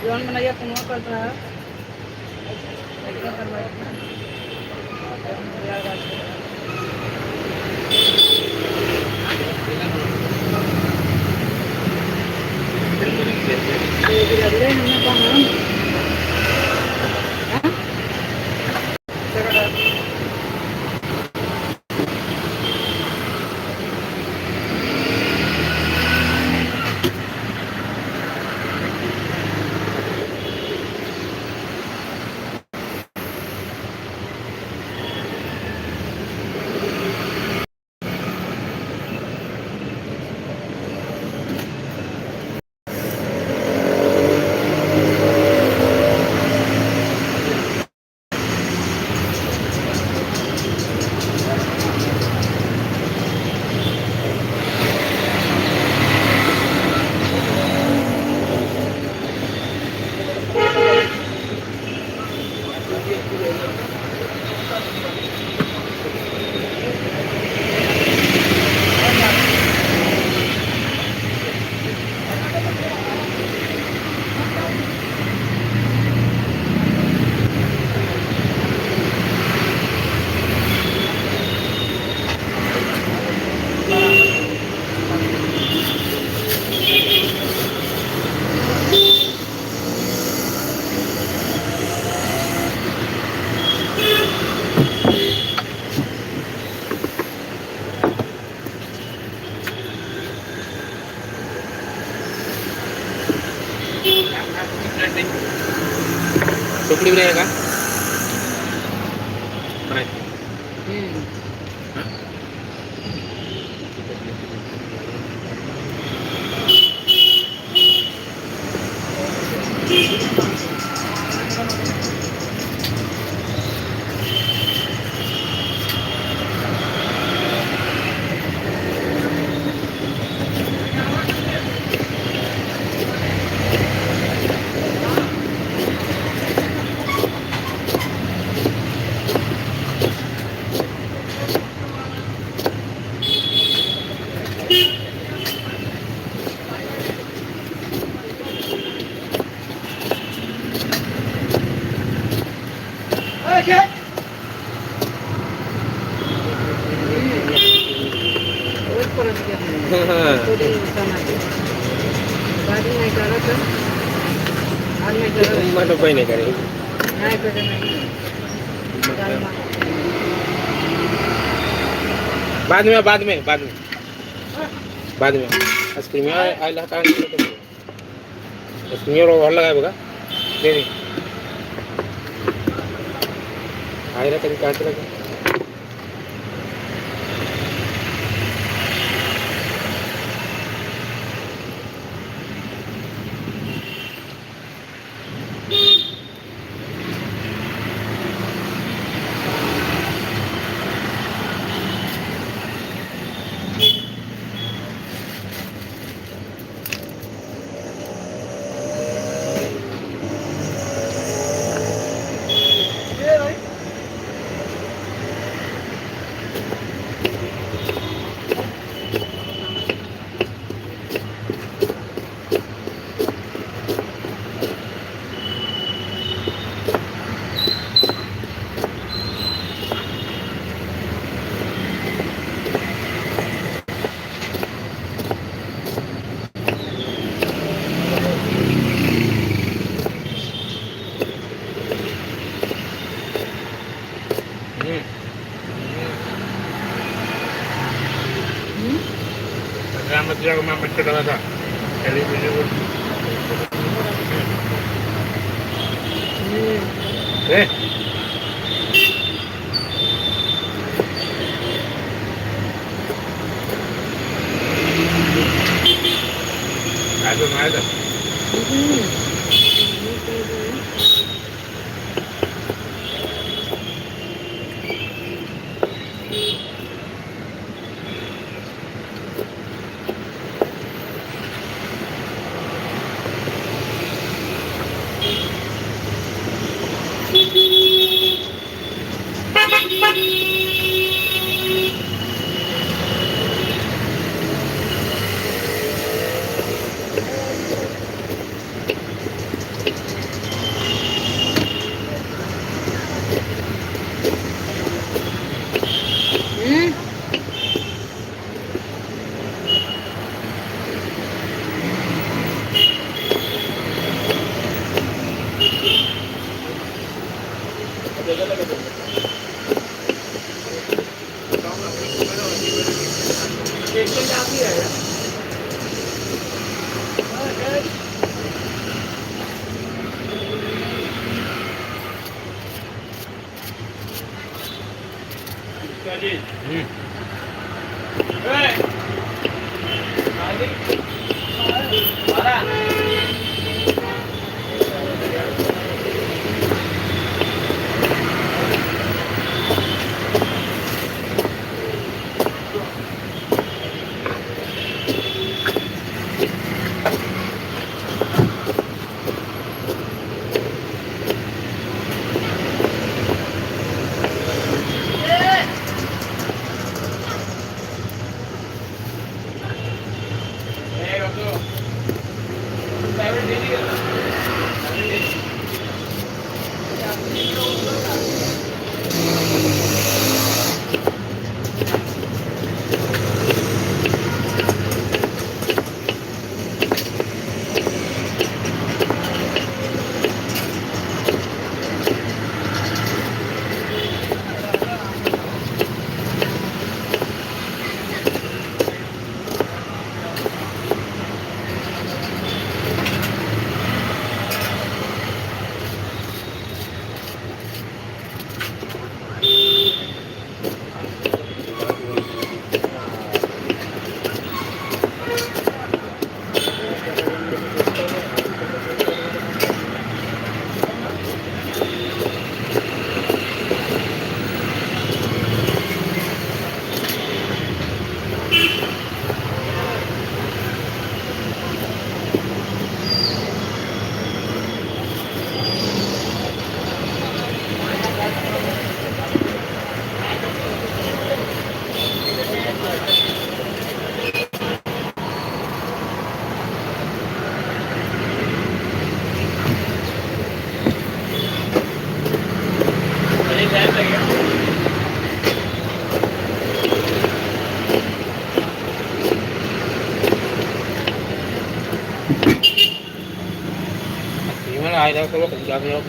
John बनाइए कुआं करता है टोकरी में रहेगा नहीं कोई नहीं करेगी बाद में स्क्रीन आयला काय स्क्रीनवर वाढला काय बघा ते आयला कधी काय केलं का Selamat siang, Mama Cerita. Television. Ada. Gimana aja kalau kerjanya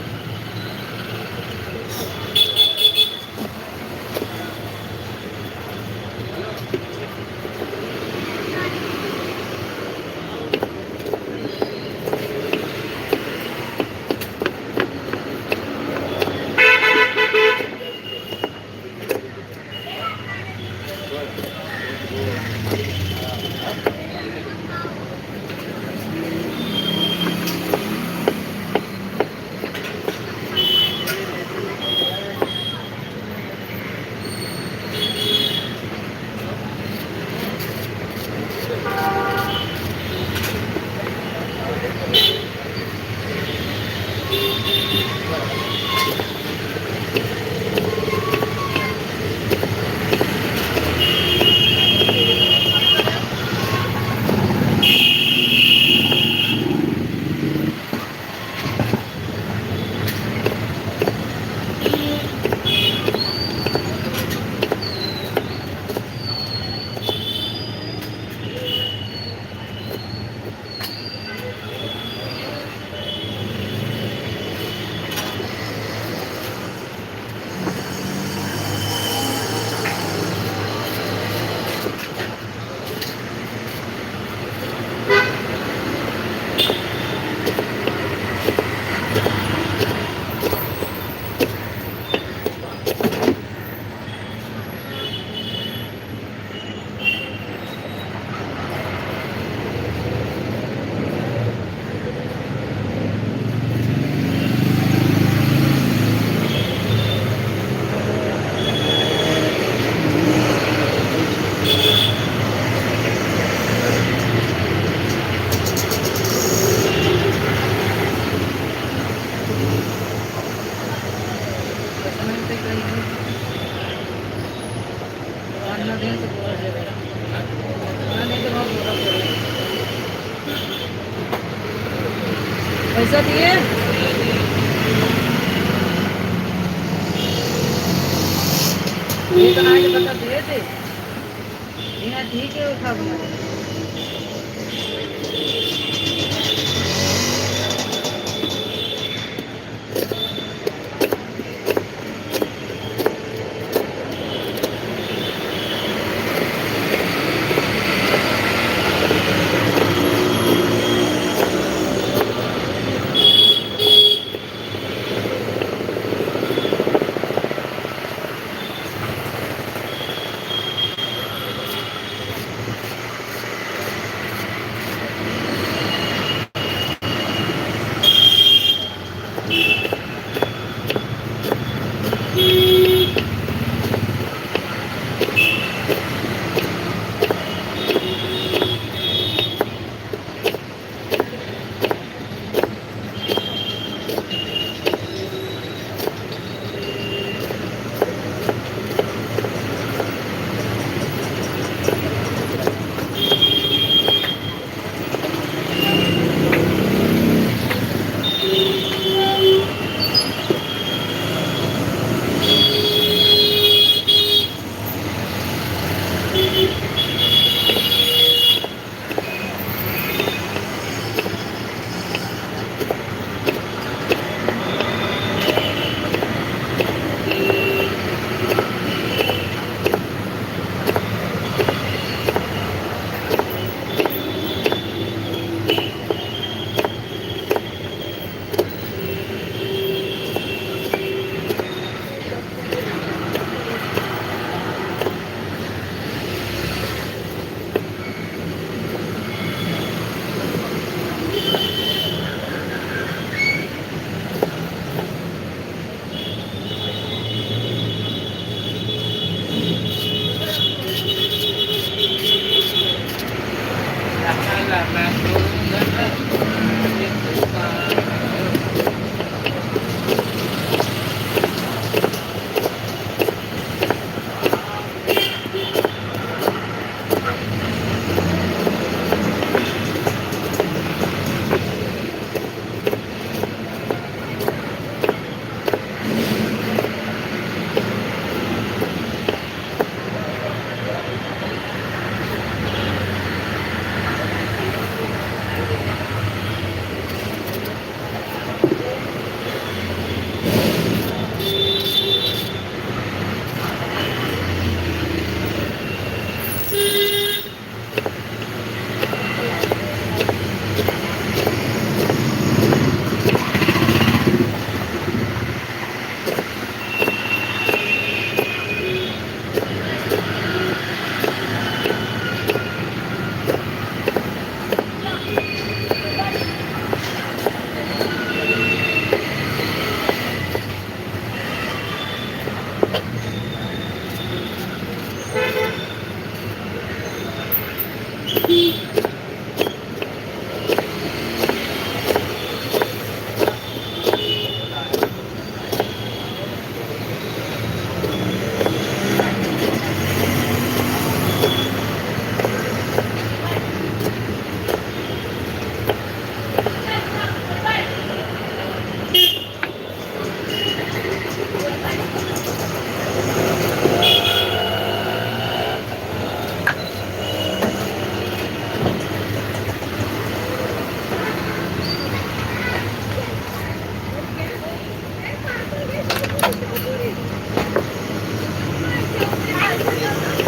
नहीं तो कहीं अन्ना दिन तो बोला जाएगा अन्ना नहीं तो बहुत बोला पड़ेगा पैसा दिए ये तो आज बता दिए थे यहाँ ठीक है उठा बना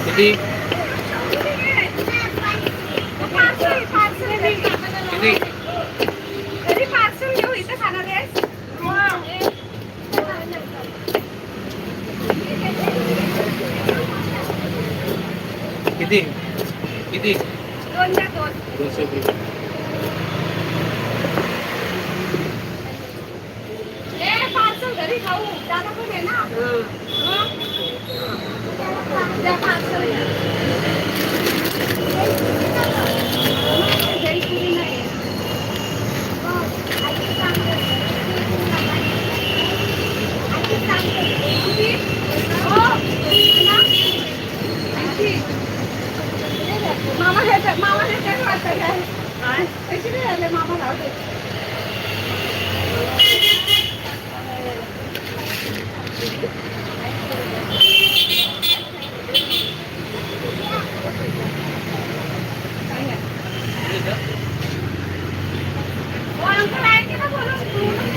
किती किती तरी पार्सल घेऊ इथं खाणार आहेस किती किती दोन द्या दोन 200 रुपये पार्सल घरी खाऊ दादा पण आहे ना द्या पार्सल घरी पुरी नाही आई सांगते किती? हो. ना? 80. मामा हे वाटतं काय? पैसे नाही आले मामा राहू दे. काय आहे? वो अंकल आएंगे ना बोलो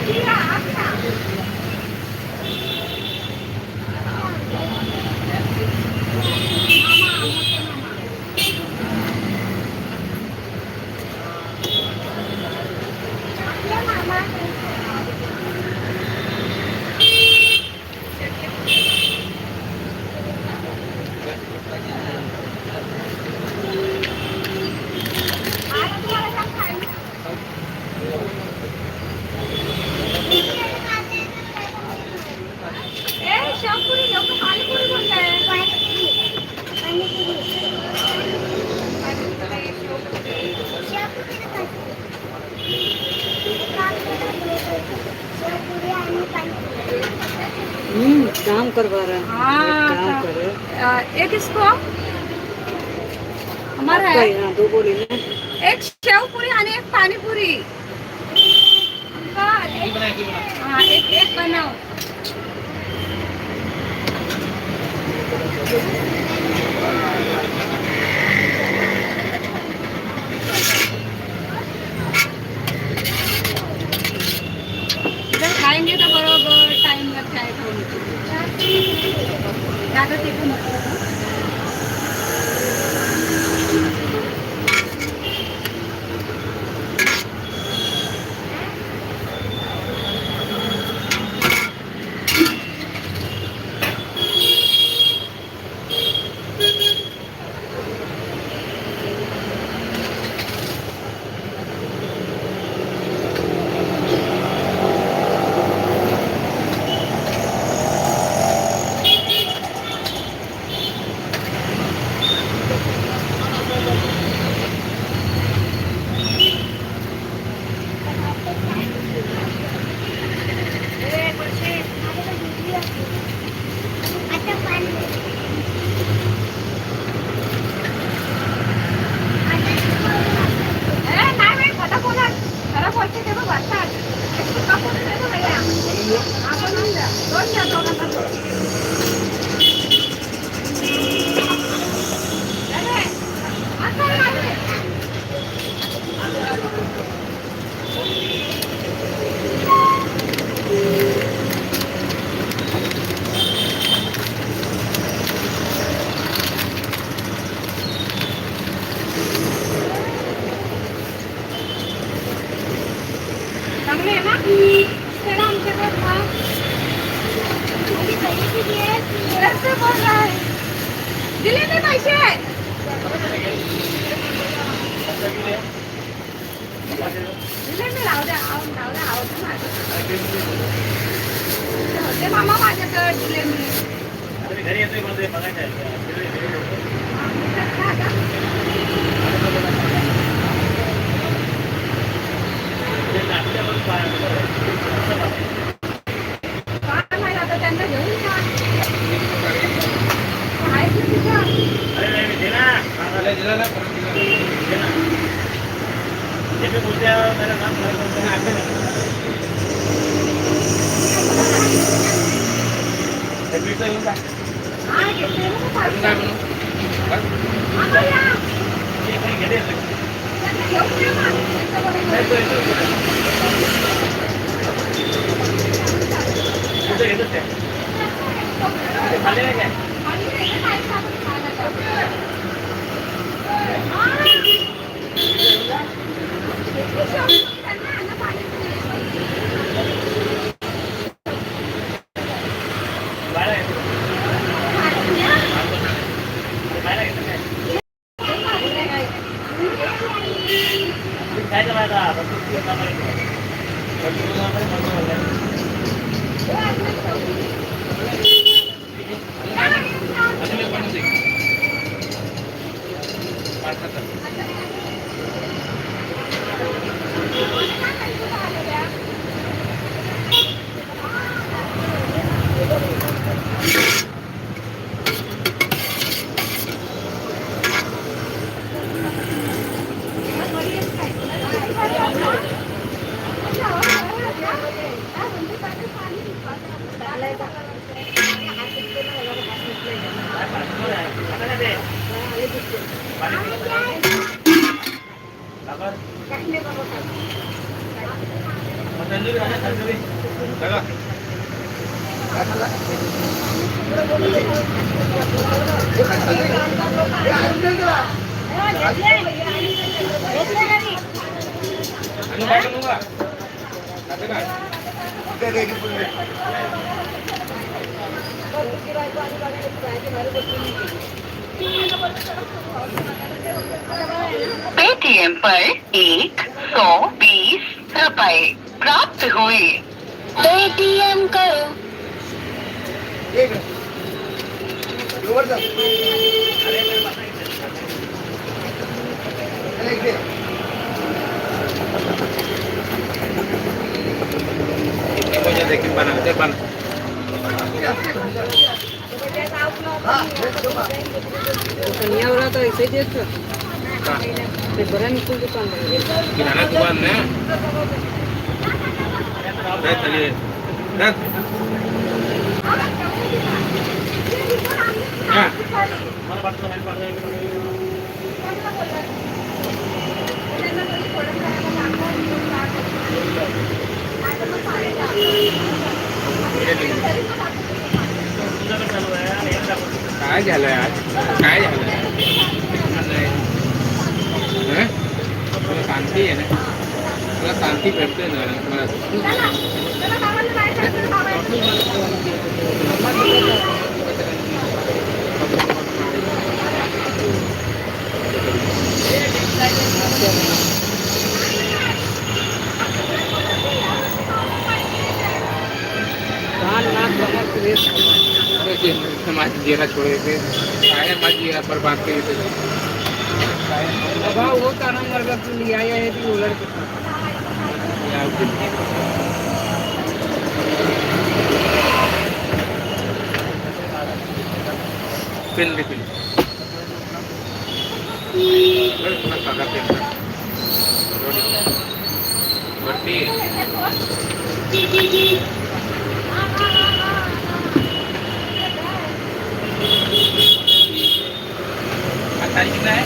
ठीक है अच्छा ए शेवपुरी लोक पाणीपुरी बोलताय काम करवा रहा है काम हाँ करे एक इसको हमारा है हाँ, दो बोली ना एक शेवपुरी आणि एक पाणीपुरी अंकल एक हाँ एक बनाओ इधर खाएंगे तो बरोबर टाइम लग जाएगा उनको ज़्यादा देखो मत चांगले आहे ना चला आमच्याकडे खा कैसे बोल रहा है दिले मी पैसे दिले मी राहू द्या आवडतं माझं होते मामा माझ्याकडे दिले मी घरी येतोय मध्ये बघायचं काय माहिती आता त्यांना घेऊन जा आहे की तिथं अरे नाही दे ना सांगायला दिला ना परत दे ना जे मी बोलते मेरा काम करना आगे पीठा येऊन का हा घेते ना अजून काय बनवू आम्हाला हे काही घेते त्यांना घेऊन ये ना कुठे घेतच ते खाली नाही काय बाहेर येतो बाहेर येतो काय काय माहिती आता बसून कामाला पेटीएम पर 120 रुपए प्राप्त हुए। पेटीएम करो। देखिए बना कन्या हो रहा तो ऐसे ही देख ते बरं निघून दुकान किराना दुकान है चलिए काय झालंय आज काय झालंय तुला शांती आहे ना तुला शांती भेटते ना मला माझी जीरा छोड़े थे शायद माझी जीरा पर बात करी थे भाव वो ताना वर्ग लिया है ती उलट पेन दे पेन थोड़ा सादा पेन वरती आता कितना है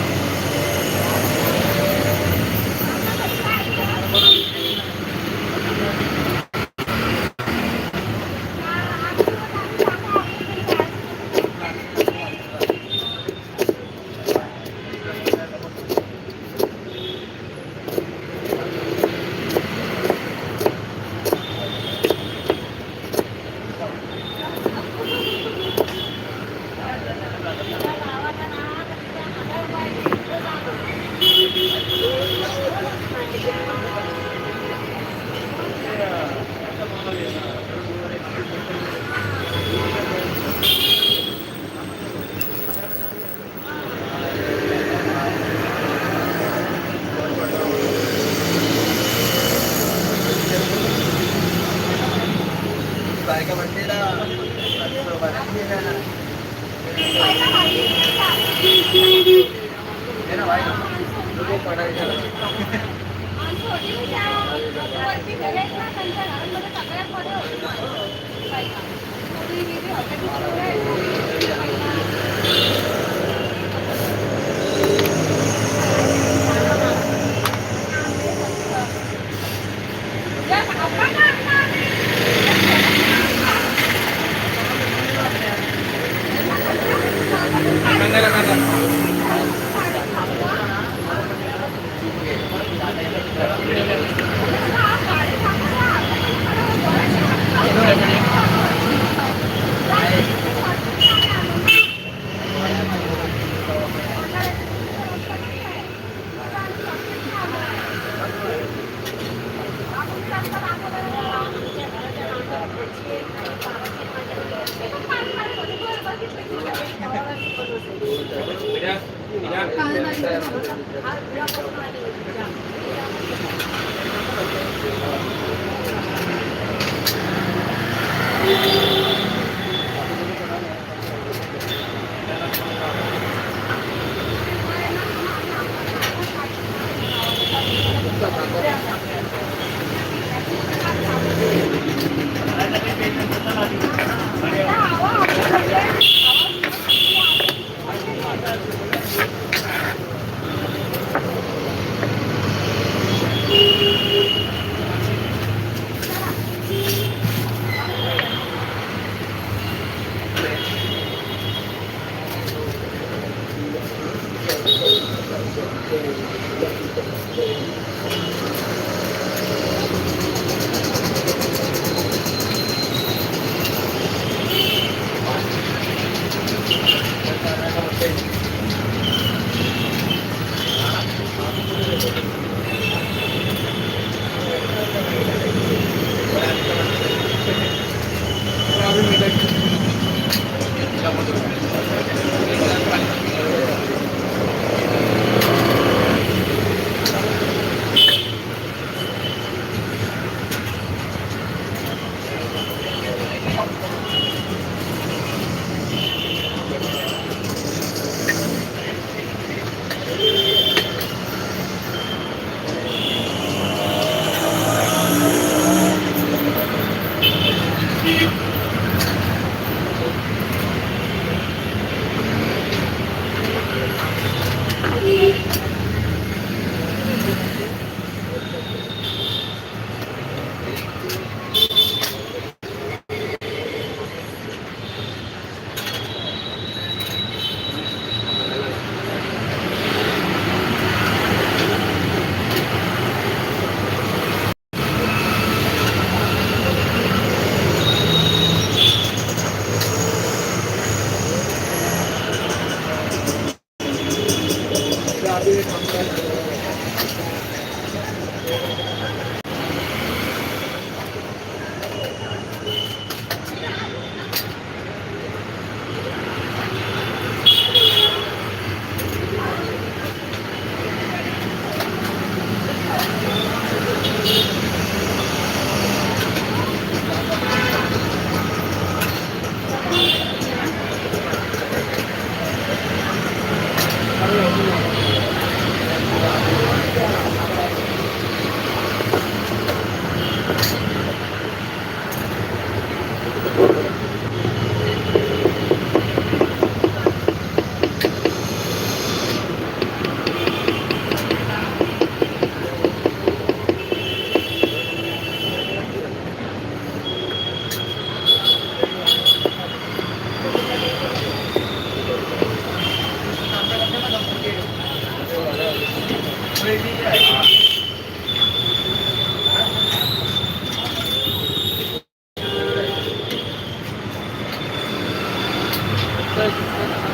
Thank you.